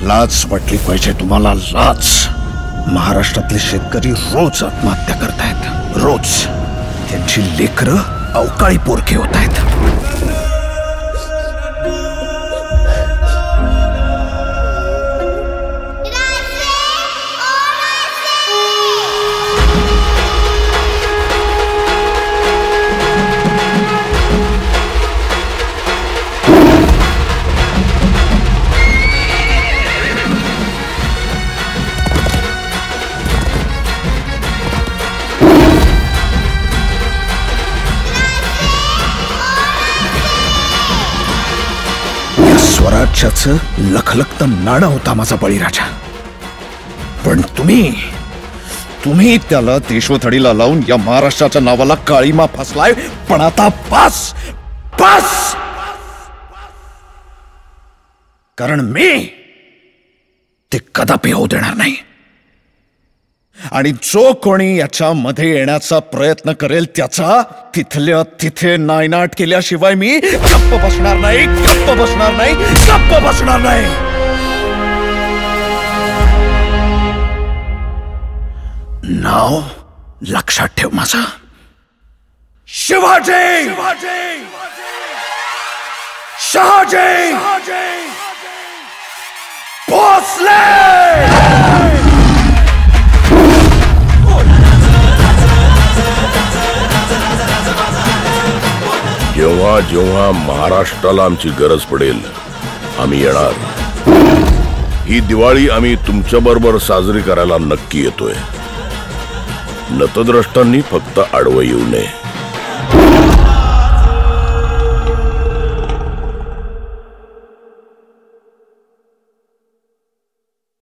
लाज वाटली पाहिजे तुम्हाला, लाज. महाराष्ट्रातले शेतकरी रोज आत्महत्या करतायत, रोज. त्यांची लेकरं अवकाळी पोरके होत आहेत. स्वराज्याचं लखलखतं नाणं होता माझा बळीराजा. पण तुम्ही त्याला देशवथडीला लावून या महाराष्ट्राच्या नावाला काळीमा फसलाय. पण आता बस बस, कारण मी ते कदापि होऊ देणार नाही. आणि जो कोणी याच्यामध्ये येण्याचा प्रयत्न करेल त्याचा तिथल्या तिथे नायनाट केल्याशिवाय मी गप्प बसणार नाही, गप्प बसणार नाही, गप्प बसणार नाही. नाव लक्षात ठेव माझं, शिवाजी. शहाजी भोसले. जेव्हा जेव्हा महाराष्ट्राला आमची गरज पडेल आम्ही येणार. ही दिवाळी आम्ही तुमच्या बरोबर साजरी करायला नक्की येतोय. नतद्रष्टांनी फक्त आडवं येऊ नये.